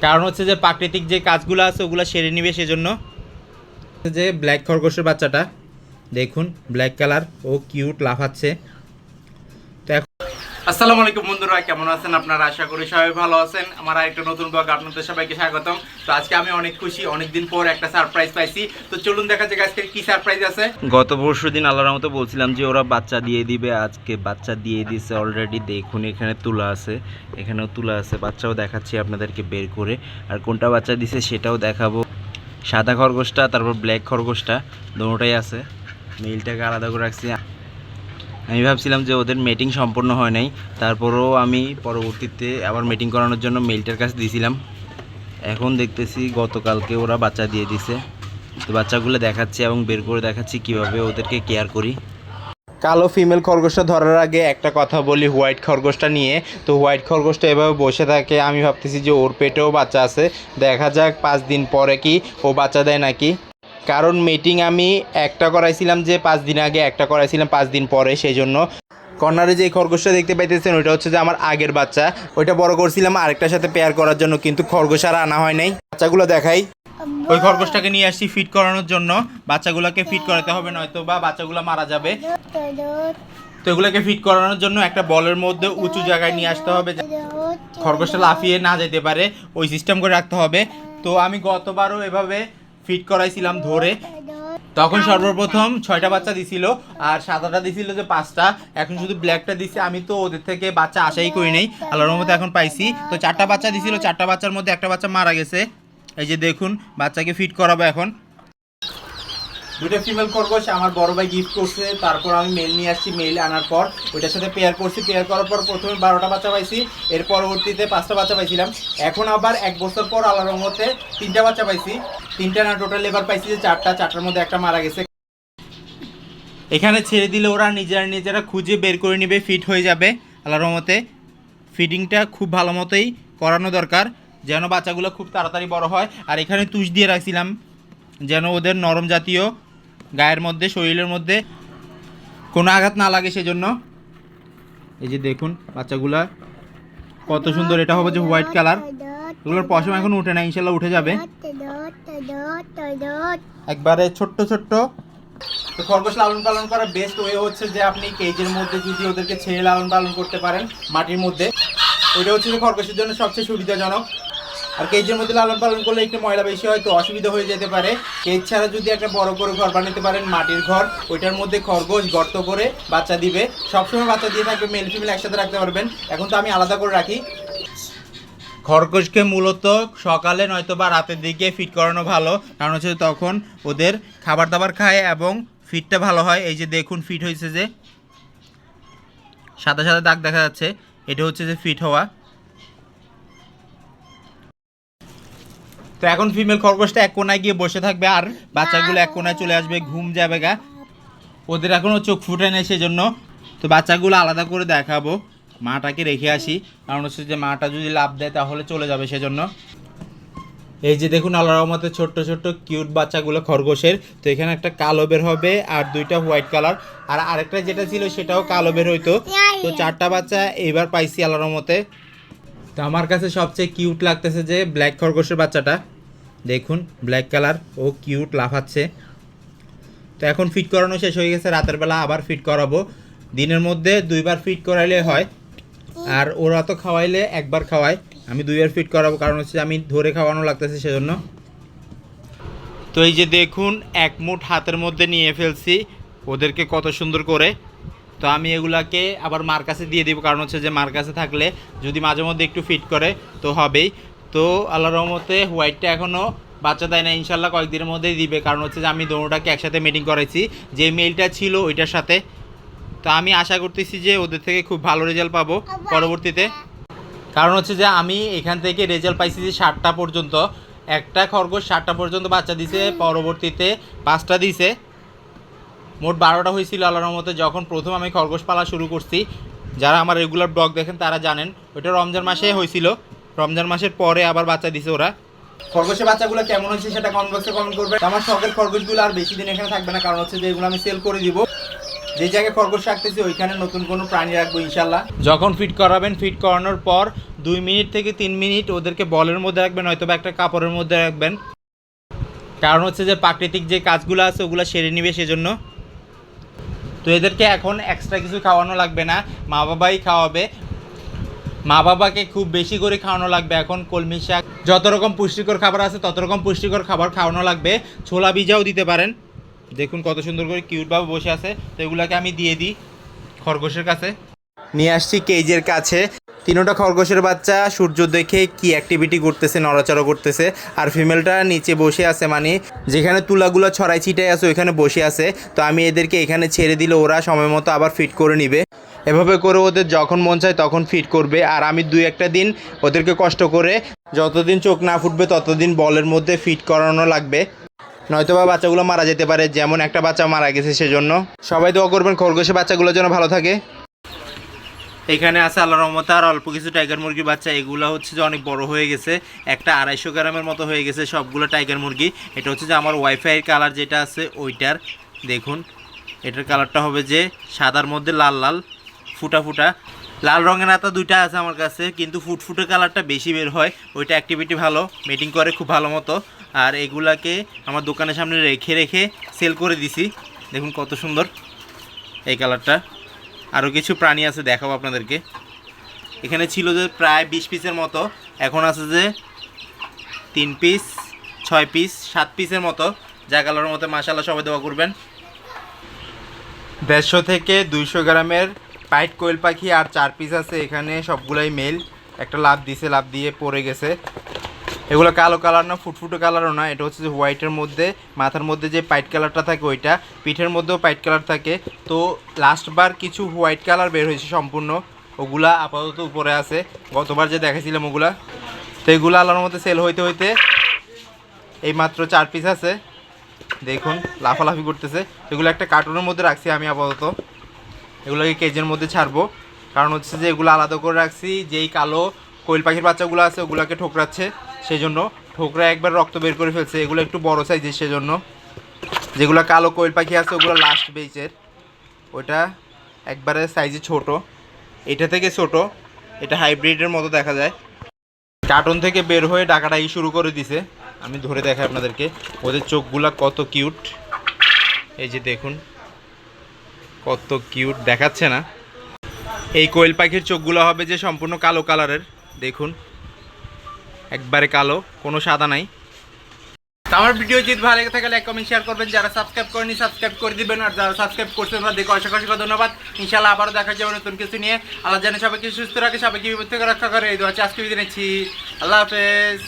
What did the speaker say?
কারণ হচ্ছে যে প্রাকৃতিক যে কাজগুলো আছে ওগুলো সেরে নিবে সেজন্য। যে ব্ল্যাক খরগোশের বাচ্চাটা দেখুন, ব্ল্যাক কালার, ও কিউট লাফাচ্ছে। তো এখন আসসালামু আলাইকুম বন্ধুরা, কেমন আছেন আপনারা? আশা করি সবাই ভালো আছেন। আমার আরেকটা নতুন ব্লগ আপনাদের সবাইকে স্বাগতম। তো আজকে আমি অনেক খুশি, অনেকদিন পর একটা সারপ্রাইজ পাইছি। তো চলুন দেখা যাক আজকে কি সারপ্রাইজ আছে। গত পরশুদিন আল্লাহর রহমতে বলছিলাম যে ওরা বাচ্চা দিয়ে দিবে, আজকে বাচ্চা দিয়ে দিছে অলরেডি। দেখুন এখানে তুলা আছে, এখানেও তুলা আছে, বাচ্চাও দেখাচ্ছি আপনাদেরকে বের করে। আর কোনটা বাচ্চা দিছে সেটাও দেখাবো। সাদা খরগোশটা, তারপর ব্ল্যাক খরগোশটা, দুটোটাই আছে। মেলটাকে আলাদা করে রাখছি। আমি ভাবছিলাম যে ওদের মিটিং সম্পূর্ণ হয় নাই, তারপরেও আমি পরবর্তীতে আবার মিটিং করানোর জন্য মেলটার কাছে দিয়েছিলাম। এখন দেখতেছি গতকালকে ওরা বাচ্চা দিয়ে দিছে। তো বাচ্চাগুলো দেখাচ্ছি এবং বের করে দেখাচ্ছি কিভাবে ওদেরকে কেয়ার করি। কালো ফিমেল খরগোশটা ধরার আগে একটা কথা বলি হোয়াইট খরগোশটা নিয়ে। তো হোয়াইট খরগোশটা এভাবে বসে থাকে, আমি ভাবতেছি যে ওর পেটেও বাচ্চা আছে। দেখা যাক 5 দিন পরে কি ও বাচ্চা দেয় নাকি। কারণ মিটিং আমি একটা করাইছিলাম যে 5 দিন আগে, একটা করাইছিলাম 5 দিন পরে, সেই জন্য। কর্নারে যে খরগোশটা দেখতে পাইতেছেন ওইটা হচ্ছে যে আমার আগের বাচ্চা। ওইটা বড় করছিলাম আরেকটার সাথে পেয়ার করার জন্য, কিন্তু খরগোশ আর আনা হয় নাই। বাচ্চাগুলো দেখাই। ওই খরগোশটাকে নিয়ে আসছি ফিট করানোর জন্য। বাচ্চাগুলোকে ফিট করাতে হবে, নয়তো বা বাচ্চাগুলো মারা যাবে। তো এগুলোকে ফিট করানোর জন্য একটা বলের মধ্যে উঁচু জায়গায় নিয়ে আসতে হবে, খরগোশটা লাফিয়ে না যেতে পারে, ওই সিস্টেম করে রাখতে হবে। তো আমি গতবারও এভাবে ফিট করাইছিলাম ধরে, তখন সর্বপ্রথম 6টা বাচ্চা দিছিল আর সাদাটা দিছিল যে 5টা। এখন শুধু ব্ল্যাকটা দিছে। আমি তো ওদের থেকে বাচ্চা আশাই করি নাই, আল্লাহর রহমতে এখন পাইছি। তো 4টা বাচ্চা দিছিল, 4টা বাচ্চার মধ্যে একটা বাচ্চা মারা গেছে। এই যে দেখুন, বাচ্চাকে ফিট করাবো এখন। দুটো ফিমেল খরগোশ আমার বড় ভাই গিফট করছে, তারপর আমি মেল নিয়ে আসছি। মেল আনার পর ওইটার সাথে পেয়ার করছি। পেয়ার করার পর প্রথমে 12টা বাচ্চা পাইছি, এর পরবর্তীতে 5টা বাচ্চা পাইছিলাম। এখন আবার 1 বছর পর আল্লাহর রহমতে 3টা বাচ্চা পাইছি। 3টা না, টোটাল এবার পাইছি যে 4টার মধ্যে একটা মারা গেছে। এখানে ছেড়ে দিলে ওরা নিজেরা খুঁজে বের করে নেবে, ফিট হয়ে যাবে আল্লাহর রহমতে। ফিডিংটা খুব ভালো মতোই করানো দরকার, যেন বাচ্চাগুলো খুব তাড়াতাড়ি বড় হয়। আর এখানে তুষ দিয়ে রাখছিলাম যেন ওদের নরম জাতীয় গায়ের মধ্যে, শরীরের মধ্যে কোনো আঘাত না লাগে সেজন্য। এই যে দেখুন বাচ্চাগুলা কত সুন্দর। এটা হবে যে হোয়াইট কালার। এগুলোর পশম এখন উঠে না, ইনশাল্লাহ উঠে যাবে। একবারে ছোট্ট ছোট্ট। তো খরগোশ লালন পালন করার বেস্ট ওয়ে হচ্ছে যে আপনি কেজের মধ্যে যদি ওদেরকে ছেড়ে লালন পালন করতে পারেন মাটির মধ্যে, ওইটা হচ্ছে যে খরগোশের জন্য সবচেয়ে সুবিধাজনক। আর কেজের মধ্যে লালন পালন করলে একটু ময়লা বেশি হয়, তো অসুবিধা হয়ে যেতে পারে। কেজ ছাড়া যদি একটা বড় করে ঘর বানাতে পারেন, মাটির ঘর, ওইটার মধ্যে খরগোশ গর্ত করে বাচ্চা দিবে, সবসময় বাচ্চা দিয়ে থাকবে, মেল ফিমেল একসাথে রাখতে পারবেন। এখন তো আমি আলাদা করে রাখি। খরগোশকে মূলত সকালে নয়তো বা রাতের দিকে ফিট করানো ভালো, কারণ হচ্ছে তখন ওদের খাবার দাবার খায় এবং ফিটটা ভালো হয়। এই যে দেখুন ফিট হয়েছে, যে সাদা সাদা দাগ দেখা যাচ্ছে, এটা হচ্ছে যে ফিট হওয়া। তো এখন ফিমেল খরগোশটা এক কোনায় গিয়ে বসে থাকবে আর বাচ্চাগুলো এক কোনায় চলে আসবে, ঘুম যাবে গা। ওদের এখনও চোখ ফুটে নেই সেজন্য। তো বাচ্চাগুলো আলাদা করে দেখাবো, মাটাকে রেখে আসি, কারণ হচ্ছে যে মাটা যদি লাভ দেয় তাহলে চলে যাবে সেজন্য। এই যে দেখুন আল্লাহর রহমতে ছোট্ট ছোট্ট কিউট বাচ্চাগুলো খরগোশের। তো এখানে একটা কালো বের হবে আর 2টা হোয়াইট কালার, আর আরেকটা যেটা ছিল সেটাও কালো বের হইতো। তো 4টা বাচ্চা এইবার পাইছি আল্লাহর রহমতে। তো আমার কাছে সবচেয়ে কিউট লাগতেছে যে ব্ল্যাক খরগোশের বাচ্চাটা দেখুন, ব্ল্যাক কালার, ও কিউট লাফাচ্ছে। তো এখন ফিট করানো শেষ হয়ে গেছে, রাতের বেলা আবার ফিট করাবো। দিনের মধ্যে 2বার ফিট করাইলে হয়, আর ওরা তো খাওয়াইলে 1বার খাওয়ায়, আমি 2বার ফিট করাবো, কারণ হচ্ছে আমি ধরে খাওয়ানো লাগতেছে সেজন্য। তো এই যে দেখুন 1 মুঠ হাতের মধ্যে নিয়ে ফেলছি ওদেরকে কত সুন্দর করে। তো আমি এগুলাকে আবার মার কাছে দিয়ে দিব, কারণ হচ্ছে যে মার কাছে থাকলে যদি মাঝে মধ্যে একটু ফিট করে তো হবেই। তো আল্লাহর রহমতে হোয়াইটটা এখনও বাচ্চা দেয় না, ইনশাল্লাহ কয়েকদিনের মধ্যেই দিবে, কারণ হচ্ছে যে আমি দোনোটাকে একসাথে মিটিং করাইছি যে মেলটা ছিল ওইটার সাথে। তো আমি আশা করতেছি যে ওদের থেকে খুব ভালো রেজাল্ট পাবো পরবর্তীতে, কারণ হচ্ছে যে আমি এখান থেকে রেজাল্ট পাইছি যে 7টা পর্যন্ত। একটা খরগোশ 7টা পর্যন্ত বাচ্চা দিছে, পরবর্তীতে 5টা দিছে, মোট 12টা হয়েছিল আল্লাহর রহমতে যখন প্রথম আমি খরগোশ পালা শুরু করছি। যারা আমার রেগুলার ব্লগ দেখেন তারা জানেন ওইটা রমজান মাসে হয়েছিল। রমজান মাসের পরে আবার বাচ্চা দিছে ওরা। খরগোশের বাচ্চাগুলো কেমন হয়েছে সেটা কমেন্ট বক্সে কমেন্ট করবে। আমার শখের খরগোশগুলো আর বেশি দিন এখানে থাকবে না, কারণ হচ্ছে যে এগুলো আমি সেল করে দিব। যে জায়গায় খরগোশ রাখতেছি ওইখানে নতুন কোনো প্রাণী রাখবো ইনশাল্লাহ। যখন ফিট করাবেন, ফিট করানোর পর 2 মিনিট থেকে 3 মিনিট ওদেরকে বলের মধ্যে রাখবেন, হয়তো একটা কাপড়ের মধ্যে রাখবেন। কারণ হচ্ছে যে প্রাকৃতিক যে কাজগুলো আছে ওগুলো সেরে নিবে সেজন্য। তো এদেরকে এখন এক্সট্রা কিছু খাওয়ানো লাগবে না, মা বাবাই খাওয়াবে। মা বাবাকে খুব বেশি করে খাওয়ানো লাগবে এখন কলমি শাক, যত রকম পুষ্টিকর খাবার আছে তত রকম পুষ্টিকর খাবার খাওয়ানো লাগবে। ছোলা ভিজাও দিতে পারেন। দেখুন কত সুন্দর করে কিউটভাবে বসে আছে। তো এগুলোকে আমি দিয়ে দিই খরগোশের কাছে। নিয়ে আসছি কেজের কাছে। তিনোটা খরগোশের বাচ্চা সূর্য দেখে কি অ্যাক্টিভিটি করতেছে, নড়াচড়া করতেছে। আর ফিমেলটা নিচে বসে আছে, মানে যেখানে তুলাগুলো ছড়াই ছিটাই আছে ওইখানে বসে আছে। তো আমি এদেরকে এখানে ছেড়ে দিলে ওরা সময় মতো আবার ফিট করে নিবে। এভাবে করে ওদের যখন মন চায় তখন ফিট করবে। আর আমি 2-1টা দিন ওদেরকে কষ্ট করে, যতদিন চোখ না ফুটবে ততদিন বলের মধ্যে ফিট করানো লাগবে, নয়তোবা বাচ্চাগুলো মারা যেতে পারে। যেমন একটা বাচ্চা মারা গেছে সেজন্য। সবাই দোয়া করবেন খরগোশের বাচ্চাগুলোর জন্য ভালো থাকে। এখানে আছে আল্লাহর রহমতে আর অল্প কিছু টাইগার মুরগির বাচ্চা। এগুলো হচ্ছে যে অনেক বড় হয়ে গেছে, একটা 250 গ্রামের মতো হয়ে গেছে সবগুলো টাইগার মুরগি। এটা হচ্ছে যে আমার ওয়াইফাইয়ের কালার যেটা আছে ওইটার। দেখুন এটার কালারটা হবে যে সাদার মধ্যে লাল লাল ফুটা ফুটা। লাল রঙের আতা 2টা আছে আমার কাছে, কিন্তু ফুটফুটে কালারটা বেশি বের হয়। ওইটা অ্যাক্টিভিটি ভালো, মিটিং করে খুব ভালো মতো। আর এগুলাকে আমার দোকানের সামনে রেখে রেখে সেল করে দিছি। দেখুন কত সুন্দর এই কালারটা। আরও কিছু প্রাণী আছে দেখাবো আপনাদেরকে। এখানে ছিল যে প্রায় 20 পিসের মতো, এখন আছে যে 3 পিস, 6 পিস, 7 পিসের মতো। যা কালারের মতো মাশাআল্লাহ, সবাই দোয়া করবেন। 150 থেকে 200 গ্রামের পাইট কোয়েল পাখি আর 4 পিস আছে এখানে, সবগুলাই মেল। একটা লাভ দিছে, লাভ দিয়ে পড়ে গেছে। এগুলো কালো কালার না, ফুটফুটে কালারও না। এটা হচ্ছে যে হোয়াইটের মধ্যে, মাথার মধ্যে যে পাইট কালারটা থাকে ওইটা, পিঠের মধ্যেও পাইট কালার থাকে। তো লাস্টবার কিছু হোয়াইট কালার বের হয়েছে সম্পূর্ণ, ওগুলা আপাতত উপরে আছে। গতবার যে দেখাছিলাম ওগুলা। তো এগুলো আল্লাহর মধ্যে সেল হইতে হইতে এই মাত্র 4 পিস আছে। দেখুন লাফালাফি করতেছে। এগুলো একটা কার্টুনের মধ্যে রাখছি আমি আপাতত। এগুলোকে কেজের মধ্যে ছাড়বো, কারণ হচ্ছে যে এগুলো আলাদা করে রাখছি। যেই কালো কোয়েল পাখির বাচ্চাগুলো আছে ওগুলোকে ঠোকরাচ্ছে, সেই জন্য ঠোকরা একবার রক্ত বের করে ফেলছে। এগুলো একটু বড় সাইজের, সেজন্য। যেগুলো কালো কোয়েল পাখি আছে ওগুলো লাস্ট বেচের, ওইটা একবারে সাইজে ছোট, এটা থেকে ছোট। এটা হাইব্রিডের মতো দেখা যায়। কার্টুন থেকে বের হয়ে ডাকাডাকি শুরু করে দিছে। আমি ধরে দেখাই আপনাদেরকে। ওদের চোখগুলা কত কিউট, এই যে দেখুন কত কিউট দেখাচ্ছে না। এই কোয়েল পাখির চোখগুলো হবে যে সম্পূর্ণ কালো কালারের। দেখুন একবারে কালো, কোনো সাদা নাই। তো আমার ভিডিও যদি ভালো লেগে থাকে লাইক কমেন্ট শেয়ার করবেন। যারা সাবস্ক্রাইব করেনি সাবস্ক্রাইব করে দিবেন, আর যারা সাবস্ক্রাইব করছেন ওরা দেখো অসংখ্য ধন্যবাদ। ইনশাআল্লাহ আবারও দেখা যাবে নতুন কিছু নিয়ে। আল্লাহ জানে সবাইকে সুস্থ রাখে, সবাইকে বিপদ থেকে রক্ষা করে। এই দোয়া আজকে বিদায় নিচ্ছি। আল্লাহ হাফেজ।